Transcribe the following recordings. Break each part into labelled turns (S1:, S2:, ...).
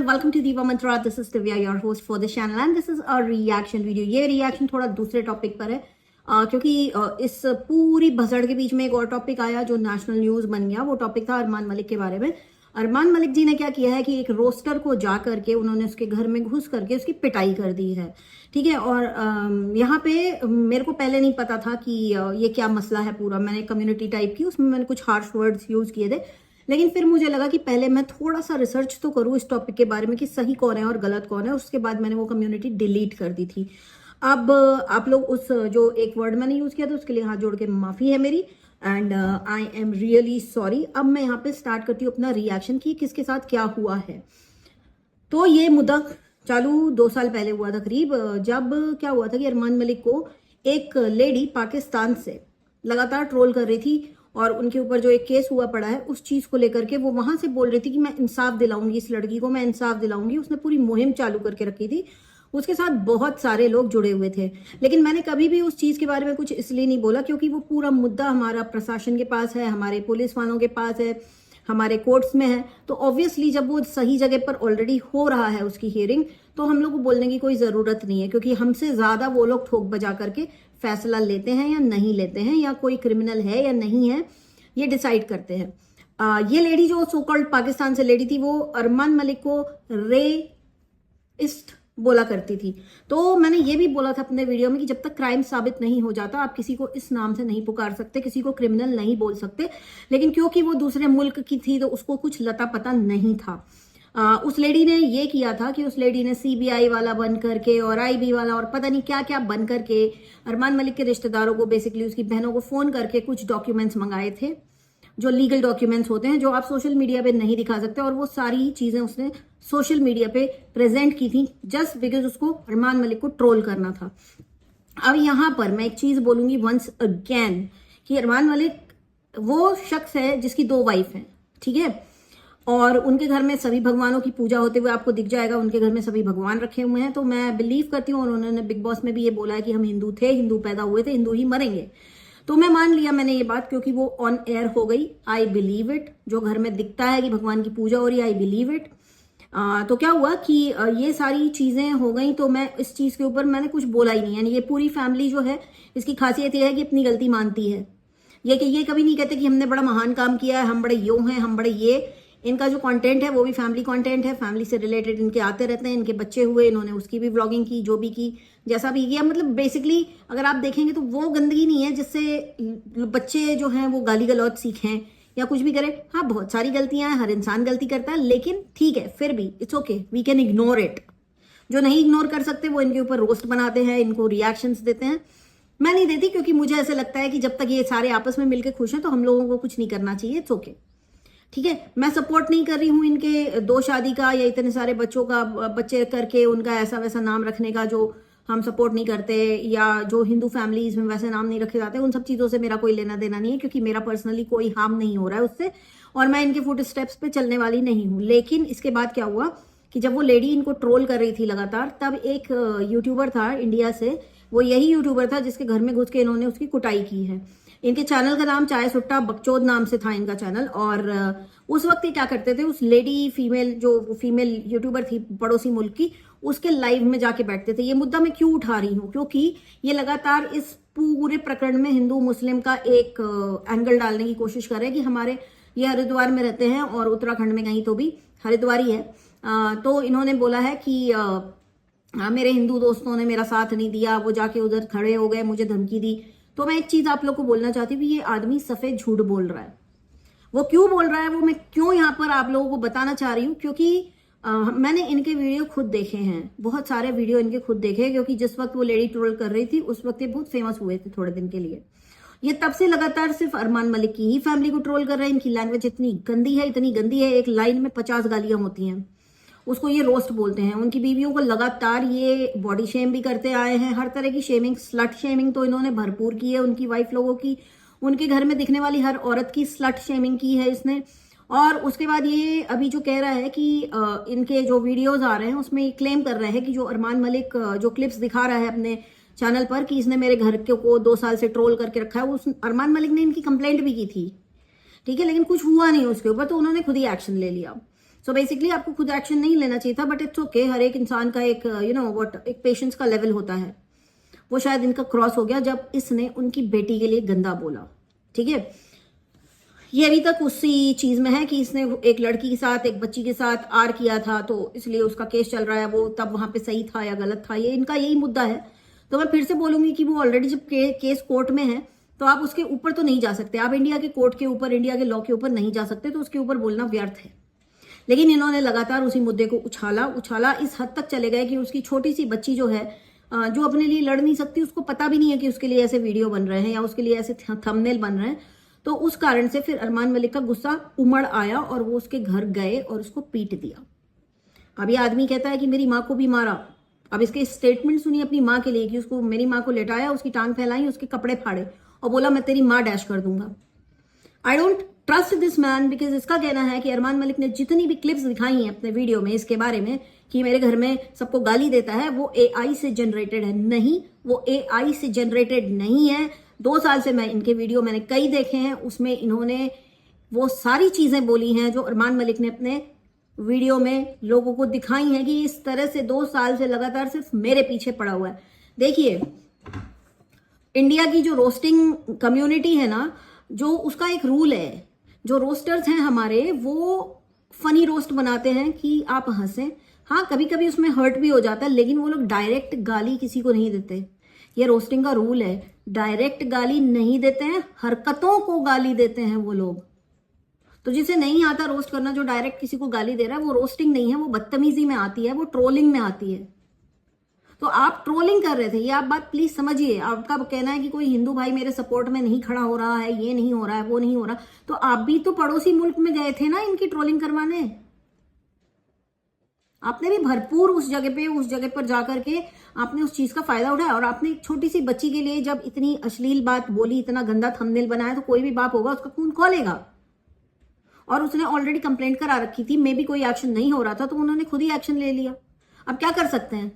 S1: welcome to Diva Mantra. This is Divya, your host for the channel, and this is a reaction video. ये reaction थोड़ा दूसरे topic पर है क्योंकि इस पूरी भसड़ के बीच में एक और टॉपिक आया जो नेशनल न्यूज बन गया। वो टॉपिक था अरमान मलिक के बारे में। अरमान मलिक जी ने क्या किया है कि एक रोस्टर को जा करके उन्होंने उसके घर में घुस करके उसकी पिटाई कर दी है, ठीक है। और यहाँ पे मेरे को पहले नहीं पता था कि ये क्या मसला है पूरा। मैंने कम्युनिटी टाइप की, उसमें मैंने कुछ हार्श वर्ड्स यूज किए थे, लेकिन फिर मुझे लगा कि पहले मैं थोड़ा सा रिसर्च तो करूँ इस टॉपिक के बारे में कि सही कौन है और गलत कौन है। उसके बाद मैंने वो कम्युनिटी डिलीट कर दी थी। अब आप लोग उस जो एक वर्ड मैंने यूज किया था उसके लिए हाथ जोड़ के माफी है मेरी, and I am really sorry. अब मैं यहाँ पे स्टार्ट करती हूँ अपना रिएक्शन कि किसके साथ क्या हुआ है। तो ये मुद्दा चालू 2 साल पहले हुआ था करीब, जब क्या हुआ था कि अरमान मलिक को एक लेडी पाकिस्तान से लगातार ट्रोल कर रही थी और उनके ऊपर जो एक केस हुआ पड़ा है उस चीज को लेकर के वो वहां से बोल रही थी कि मैं इंसाफ दिलाऊंगी, इस लड़की को मैं इंसाफ दिलाऊंगी। उसने पूरी मुहिम चालू करके रखी थी, उसके साथ बहुत सारे लोग जुड़े हुए थे। लेकिन मैंने कभी भी उस चीज के बारे में कुछ इसलिए नहीं बोला क्योंकि वो पूरा मुद्दा हमारा प्रशासन के पास है, हमारे पुलिस वालों के पास है, हमारे कोर्ट्स में है। तो ऑब्वियसली जब वो सही जगह पर ऑलरेडी हो रहा है उसकी हियरिंग, तो हम लोग को बोलने की कोई जरूरत नहीं है, क्योंकि हमसे ज्यादा वो लोग ठोक बजा करके फैसला लेते हैं या नहीं लेते हैं, या कोई क्रिमिनल है या नहीं है, ये डिसाइड करते हैं। ये लेडी जो सो कॉल्ड पाकिस्तान से लेडी थी, वो अरमान मलिक को रेइस्ट बोला करती थी। तो मैंने ये भी बोला था अपने वीडियो में कि जब तक क्राइम साबित नहीं हो जाता आप किसी को इस नाम से नहीं पुकार सकते, किसी को क्रिमिनल नहीं बोल सकते। लेकिन क्योंकि वो दूसरे मुल्क की थी तो उसको कुछ लता पता नहीं था। उस लेडी ने ये किया था कि उस लेडी ने सीबीआई वाला बन करके और आईबी वाला और पता नहीं क्या क्या बन करके अरमान मलिक के रिश्तेदारों को, बेसिकली उसकी बहनों को फोन करके कुछ डॉक्यूमेंट्स मंगाए थे, जो लीगल डॉक्यूमेंट्स होते हैं, जो आप सोशल मीडिया पे नहीं दिखा सकते। और वो सारी चीजें उसने सोशल मीडिया पे प्रेजेंट की थी जस्ट बिकॉज उसको अरमान मलिक को ट्रोल करना था। अब यहां पर मैं एक चीज बोलूंगी वंस अगेन कि अरमान मलिक वो शख्स है जिसकी 2 वाइफ हैं, ठीक है, और उनके घर में सभी भगवानों की पूजा होते हुए आपको दिख जाएगा। उनके घर में सभी भगवान रखे हुए हैं। तो मैं बिलीव करती हूँ, और उन्होंने बिग बॉस में भी ये बोला है कि हम हिंदू थे, हिंदू पैदा हुए थे, हिंदू ही मरेंगे। तो मैं मान लिया मैंने ये बात, क्योंकि वो ऑन एयर हो गई। I believe it. जो घर में दिखता है कि भगवान की पूजा हो रही है, आई बिलीव इट। तो क्या हुआ कि ये सारी चीजें हो गई, तो मैं इस चीज के ऊपर मैंने कुछ बोला ही नहीं। यानी ये पूरी फैमिली जो है, इसकी खासियत ये है कि अपनी गलती मानती है। ये कभी नहीं कहते कि हमने बड़ा महान काम किया है, हम बड़े यो हैं, हम बड़े ये। इनका जो कंटेंट है वो भी फैमिली कंटेंट है, फैमिली से रिलेटेड इनके आते रहते हैं। इनके बच्चे हुए, इन्होंने उसकी भी व्लॉगिंग की, जो भी की, जैसा भी किया। मतलब बेसिकली अगर आप देखेंगे तो वो गंदगी नहीं है जिससे बच्चे जो हैं वो गाली गलौज सीखें या कुछ भी करें। हाँ, बहुत सारी गलतियां हैं, हर इंसान गलती करता है, लेकिन ठीक है, फिर भी it's okay, we can ignore it. जो नहीं इग्नोर कर सकते वो इनके ऊपर रोस्ट बनाते हैं, इनको रिएक्शंस देते हैं। मैं नहीं देती, क्योंकि मुझे ऐसे लगता है कि जब तक ये सारे आपस में मिलकर खुश हैं तो हम लोगों को कुछ नहीं करना चाहिए। इट्स ओके, ठीक है। मैं सपोर्ट नहीं कर रही हूं इनके 2 शादी का या इतने सारे बच्चों का, बच्चे करके उनका ऐसा वैसा नाम रखने का, जो हम सपोर्ट नहीं करते, या जो हिंदू फैमिलीज में वैसे नाम नहीं रखे जाते। उन सब चीजों से मेरा कोई लेना देना नहीं है, क्योंकि मेरा पर्सनली कोई हार्म नहीं हो रहा है उससे, और मैं इनके फुट स्टेप्स पे चलने वाली नहीं हूं। लेकिन इसके बाद क्या हुआ कि जब वो लेडी इनको ट्रोल कर रही थी लगातार, तब एक यूट्यूबर था इंडिया से, वो यही यूट्यूबर था जिसके घर में घुस के इन्होंने उसकी कुटाई की है। इनके चैनल का नाम चाय सुट्टा बकचोद नाम से था इनका चैनल। और उस वक्त ये क्या करते थे, उस लेडी फीमेल यूट्यूबर थी पड़ोसी मुल्क की, उसके लाइव में जाके बैठते थे। ये मुद्दा मैं क्यों उठा रही हूँ, क्योंकि ये लगातार इस पूरे प्रकरण में हिंदू मुस्लिम का एक एंगल डालने की कोशिश कर रहे हैं कि हमारे, ये हरिद्वार में रहते हैं और उत्तराखंड में कहीं तो भी हरिद्वार ही है। तो इन्होंने बोला है कि मेरे हिंदू दोस्तों ने मेरा साथ नहीं दिया, वो जाके उधर खड़े हो गए, मुझे धमकी दी। तो मैं एक चीज आप लोग को बोलना चाहती हूँ, ये आदमी सफेद झूठ बोल रहा है। वो क्यों बोल रहा है, वो मैं क्यों यहाँ पर आप लोगों को बताना चाह रही हूँ, क्योंकि मैंने इनके वीडियो खुद देखे हैं, बहुत सारे वीडियो इनके खुद देखे। क्योंकि जिस वक्त वो लेडी ट्रोल कर रही थी उस वक्त ये बहुत फेमस हुए थे थोड़े दिन के लिए। ये तब से लगातार सिर्फ अरमान मलिक की ही फैमिली को ट्रोल कर रहे हैं। इनकी लैंग्वेज इतनी गंदी है, इतनी गंदी है, एक लाइन में 50 गालियां होती हैं, उसको ये रोस्ट बोलते हैं। उनकी बीवियों को लगातार ये बॉडी शेम भी करते आए हैं, हर तरह की शेमिंग, स्लट शेमिंग तो इन्होंने भरपूर की है उनकी वाइफ लोगों की। उनके घर में दिखने वाली हर औरत की स्लट शेमिंग की है इसने। और उसके बाद ये अभी जो कह रहा है कि इनके जो वीडियोज आ रहे हैं उसमें ये क्लेम कर रहे हैं कि जो अरमान मलिक जो क्लिप्स दिखा रहा है अपने चैनल पर कि इसने मेरे घर को 2 साल से ट्रोल करके रखा है, उस अरमान मलिक ने इनकी कंप्लेंट भी की थी, ठीक है, लेकिन कुछ हुआ नहीं उसके ऊपर, तो उन्होंने खुद ही एक्शन ले लिया। सो बेसिकली आपको खुद एक्शन नहीं लेना चाहिए था, बट इट्स ओके। हर एक इंसान का एक एक पेशेंस का लेवल होता है, वो शायद इनका क्रॉस हो गया जब इसने उनकी बेटी के लिए गंदा बोला। ठीक है, ये अभी तक उसी चीज में है कि इसने एक लड़की के साथ, एक बच्ची के साथ आर किया था, तो इसलिए उसका केस चल रहा है। वो तब वहां पे सही था या गलत था, ये इनका यही मुद्दा है। तो मैं फिर से बोलूंगी कि वो ऑलरेडी जब केस कोर्ट में है तो आप उसके ऊपर तो नहीं जा सकते। आप इंडिया के कोर्ट के ऊपर, इंडिया के लॉ के ऊपर नहीं जा सकते, तो उसके ऊपर बोलना व्यर्थ है। लेकिन इन्होंने लगातार उसी मुद्दे को उछाला इस हद तक चले गए कि उसकी छोटी सी बच्ची जो है, जो अपने लिए लड़ नहीं सकती, उसको पता भी नहीं है कि उसके लिए ऐसे वीडियो बन रहे हैं या उसके लिए ऐसे थंबनेल बन रहे हैं। तो उस कारण से फिर अरमान मलिक का गुस्सा उमड़ आया और वो उसके घर गए और उसको पीट दिया। अब ये आदमी कहता है कि मेरी माँ को भी मारा। अब इसके स्टेटमेंट सुनिए अपनी माँ के लिए कि उसको, मेरी माँ को लेटाया, उसकी टांग फैलाई, उसके कपड़े फाड़े और बोला मैं तेरी माँ डैश कर दूंगा। I don't trust this man, because इसका कहना है कि अरमान मलिक ने जितनी भी क्लिप्स दिखाई हैं अपने वीडियो में इसके बारे में कि मेरे घर में सबको गाली देता है, वो एआई से जनरेटेड है। नहीं, वो एआई से जनरेटेड नहीं है। 2 साल से मैं इनके वीडियो मैंने कई देखे हैं, उसमें इन्होंने वो सारी चीजें बोली हैं जो अरमान मलिक ने अपने वीडियो में लोगों को दिखाई हैं कि इस तरह से 2 साल से लगातार सिर्फ मेरे पीछे पड़ा हुआ है। देखिए, इंडिया की जो रोस्टिंग कम्युनिटी है ना, जो उसका एक रूल है, जो रोस्टर्स हैं हमारे, वो फनी रोस्ट बनाते हैं कि आप हंसें। हाँ, कभी कभी उसमें हर्ट भी हो जाता है, लेकिन वो लोग डायरेक्ट गाली किसी को नहीं देते। ये रोस्टिंग का रूल है, डायरेक्ट गाली नहीं देते हैं, हरकतों को गाली देते हैं वो लोग। तो जिसे नहीं आता रोस्ट करना, जो डायरेक्ट किसी को गाली दे रहा है, वो रोस्टिंग नहीं है, वो बदतमीजी में आती है, वो ट्रोलिंग में आती है। तो आप ट्रोलिंग कर रहे थे, ये आप बात प्लीज समझिए। आपका कहना है कि कोई हिंदू भाई मेरे सपोर्ट में नहीं खड़ा हो रहा है, ये नहीं हो रहा है, वो नहीं हो रहा, तो आप भी तो पड़ोसी मुल्क में गए थे ना इनकी ट्रोलिंग करवाने। आपने भी भरपूर उस जगह पर जाकर के आपने उस चीज का फायदा उठाया। और आपने एक छोटी सी बच्ची के लिए जब इतनी अश्लील बात बोली, इतना गंदा थंबनेल बनाया, तो कोई भी बाप होगा उसका खून खौलेगा। और उसने ऑलरेडी कंप्लेंट करा रखी थी, मे भी कोई एक्शन नहीं हो रहा था, तो उन्होंने खुद ही एक्शन ले लिया। अब क्या कर सकते हैं।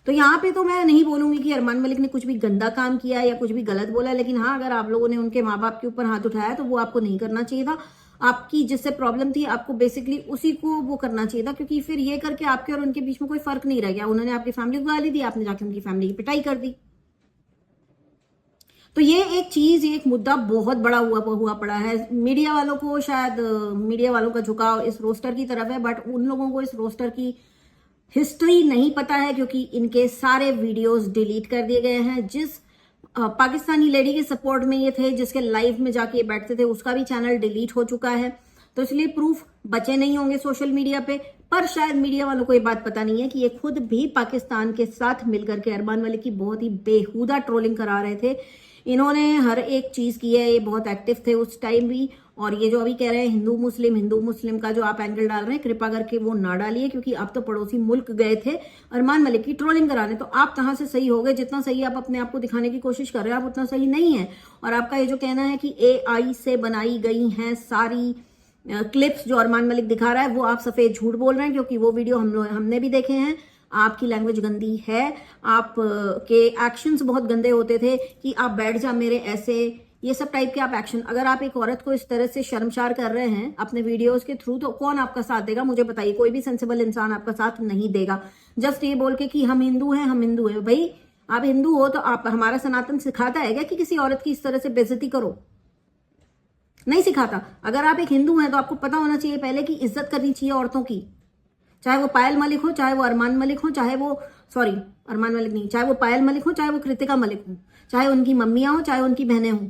S1: तो यहाँ पे तो मैं नहीं बोलूंगी कि अरमान मलिक ने कुछ भी गंदा काम किया या कुछ भी गलत बोला, लेकिन हाँ, अगर आप लोगों ने उनके माँ बाप के ऊपर हाथ उठाया तो वो आपको नहीं करना चाहिए था। आपकी जिससे प्रॉब्लम थी, आपको बेसिकली उसी को वो करना चाहिए था, क्योंकि फिर ये करके आपके और उनके बीच में कोई फर्क नहीं रह गया। उन्होंने आपकी फैमिली को गाली दी, आपने जाके उनकी फैमिली की पिटाई कर दी। तो ये एक चीज, ये एक मुद्दा बहुत बड़ा हुआ पड़ा है। मीडिया वालों को शायद, मीडिया वालों का झुकाव इस रोस्टर की तरफ है, बट उन लोगों को इस रोस्टर की हिस्ट्री नहीं पता है, क्योंकि इनके सारे वीडियोस डिलीट कर दिए गए हैं। जिस पाकिस्तानी लेडी के सपोर्ट में ये थे, जिसके लाइव में जाके बैठते थे, उसका भी चैनल डिलीट हो चुका है। तो इसलिए प्रूफ बचे नहीं होंगे सोशल मीडिया पे। पर शायद मीडिया वालों को ये बात पता नहीं है कि ये खुद भी पाकिस्तान के साथ मिलकर के अरमान मलिक की बहुत ही बेहुदा ट्रोलिंग करा रहे थे। इन्होंने हर एक चीज की है, ये बहुत एक्टिव थे उस टाइम भी। और ये जो अभी कह रहे हैं हिंदू मुस्लिम का जो आप एंगल डाल रहे हैं, कृपा करके वो ना डालिए, क्योंकि आप तो पड़ोसी मुल्क गए थे अरमान मलिक की ट्रोलिंग कराने। तो आप कहां से सही हो गए। जितना सही आप अपने आप को दिखाने की कोशिश कर रहे हैं, आप उतना सही नहीं है। और आपका ये जो कहना है कि एआई से बनाई गई हैं सारी क्लिप्स जो अरमान मलिक दिखा रहा है, वो आप सफेद झूठ बोल रहे हैं, क्योंकि वो वीडियो हमने भी देखे हैं। आपकी लैंग्वेज गंदी है, आप के एक्शंस बहुत गंदे होते थे कि आप बैठ जा मेरे ऐसे, ये सब टाइप के आप एक्शन। अगर आप एक औरत को इस तरह से शर्मशार कर रहे हैं अपने वीडियोस के थ्रू, तो कौन आपका साथ देगा मुझे बताइए। कोई भी सेंसिबल इंसान आपका साथ नहीं देगा। जस्ट ये बोल के कि हम हिंदू हैं। भाई, आप हिंदू हो तो आप, हमारा सनातन सिखाता है क्या कि किसी औरत की इस तरह से बेइज्जती करो? नहीं सिखाता। अगर आप एक हिंदू हैं तो आपको पता होना चाहिए पहले कि इज्जत करनी चाहिए औरतों की, चाहे वो पायल मलिक हो, चाहे वो अरमान मलिक हो, चाहे वो अरमान मलिक नहीं, चाहे वो पायल मलिक हो, चाहे वो कृतिका मलिक हो, चाहे उनकी मम्मियां हो, चाहे उनकी बहनें हो।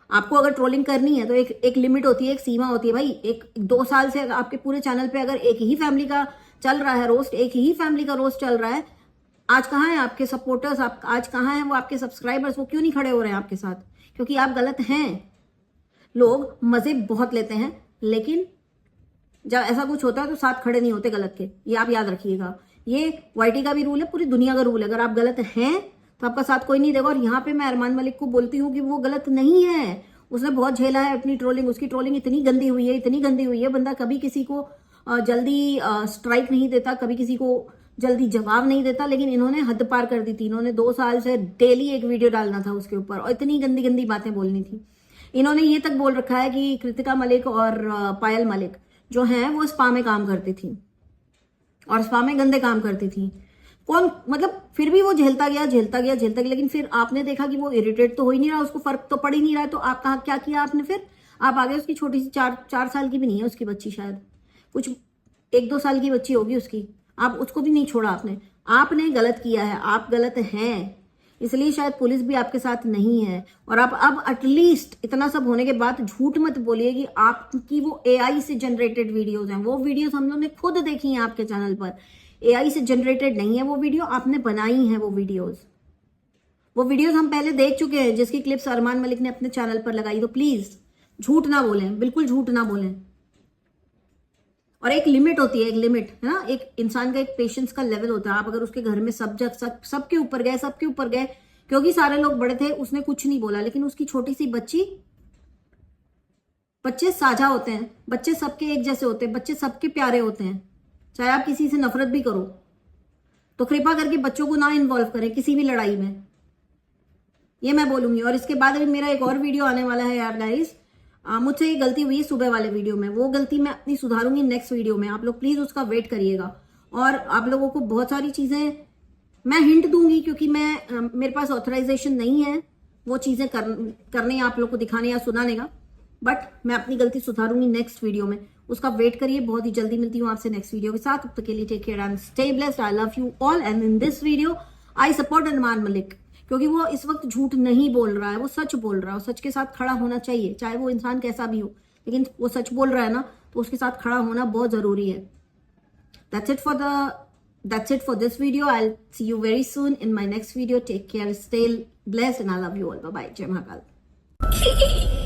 S1: आपको अगर ट्रोलिंग करनी है तो एक लिमिट होती है, एक सीमा होती है भाई। 2 साल से आपके पूरे चैनल पे अगर एक ही फैमिली का चल रहा है रोस्ट, एक ही फैमिली का रोस्ट चल रहा है, आज कहाँ है आपके सपोर्टर्स, आज कहाँ है वो आपके सब्सक्राइबर्स? वो क्यों नहीं खड़े हो रहे हैं आपके साथ? क्योंकि आप गलत हैं। लोग मजे बहुत लेते हैं, लेकिन जब ऐसा कुछ होता है तो साथ खड़े नहीं होते गलत के। ये आप याद रखिएगा। ये वाईटी का भी रूल है, पूरी दुनिया का रूल है। अगर आप गलत हैं तो आपका साथ कोई नहीं देगा। और यहाँ पे मैं अरमान मलिक को बोलती हूँ कि वो गलत नहीं है। उसने बहुत झेला है अपनी ट्रोलिंग। उसकी ट्रोलिंग इतनी गंदी हुई है, बंदा कभी किसी को जल्दी स्ट्राइक नहीं देता, कभी किसी को जल्दी जवाब नहीं देता। लेकिन इन्होंने हद पार कर दी थी। इन्होंने 2 साल से डेली एक वीडियो डालना था उसके ऊपर, और इतनी गंदी गंदी बातें बोलनी थी। इन्होंने ये तक बोल रखा है कि कृतिका मलिक और पायल मलिक जो हैं वो स्पा में काम करती थी और स्पा में गंदे काम करती थी। कौन, मतलब फिर भी वो झेलता गया, लेकिन फिर आपने देखा कि वो इरिटेट तो हो ही नहीं रहा, उसको फर्क तो पड़ ही नहीं रहा है, तो आप कहा क्या किया आपने फिर? आप आगे उसकी छोटी सी 4 साल की भी नहीं है उसकी बच्ची, शायद कुछ 1-2 साल की बच्ची होगी उसकी, आप उसको भी नहीं छोड़ा आपने गलत किया है, आप गलत हैं, इसलिए शायद पुलिस भी आपके साथ नहीं है। और आप अब एटलीस्ट इतना सब होने के बाद झूठ मत बोलिए कि आपकी वो एआई से जनरेटेड वीडियोस हैं। वो वीडियोस हम लोगों ने खुद देखी हैं आपके चैनल पर, एआई से जनरेटेड नहीं है वो वीडियो, आपने बनाई है वो वीडियोस हम पहले देख चुके हैं, जिसकी क्लिप्स अरमान मलिक ने अपने चैनल पर लगाई। तो प्लीज झूठ ना बोलें, बिल्कुल झूठ ना बोलें। और एक लिमिट होती है, एक लिमिट है ना, एक इंसान का एक पेशेंस का लेवल होता है। आप अगर उसके घर में सबके ऊपर गए क्योंकि सारे लोग बड़े थे, उसने कुछ नहीं बोला, लेकिन उसकी छोटी सी बच्चे साझा होते हैं, बच्चे सबके एक जैसे होते हैं, बच्चे सबके प्यारे होते हैं, चाहे आप किसी से नफरत भी करो तो कृपा करके बच्चों को ना इन्वॉल्व करें किसी भी लड़ाई में, ये मैं बोलूंगी। और इसके बाद अभी मेरा एक और वीडियो आने वाला है यार गाइस, मुझसे ये गलती हुई सुबह वाले वीडियो में, वो गलती मैं अपनी सुधारूंगी नेक्स्ट वीडियो में, आप लोग प्लीज उसका वेट करिएगा। और आप लोगों को बहुत सारी चीजें मैं हिंट दूंगी, क्योंकि मेरे पास ऑथराइजेशन नहीं है वो चीजें करने आप लोग को दिखाने या सुनाने का, बट मैं अपनी गलती सुधारूंगी नेक्स्ट वीडियो में, उसका वेट करिए। बहुत ही जल्दी मिलती हूँ आपसे नेक्स्ट वीडियो के साथ, तब तक के लिए take care and stay blessed. I love you all and in this video I support Armaan Malik, क्योंकि वो इस वक्त झूठ नहीं बोल रहा है, वो सच बोल रहा है, और सच के साथ खड़ा होना चाहिए, चाहे वो इंसान कैसा भी हो, लेकिन वो सच बोल रहा है ना, तो उसके साथ खड़ा होना बहुत जरूरी है। That's it for this video. I'll see you very soon in my next video. Take care, stay blessed, and I love you all. Bye bye. Jai Mahakal.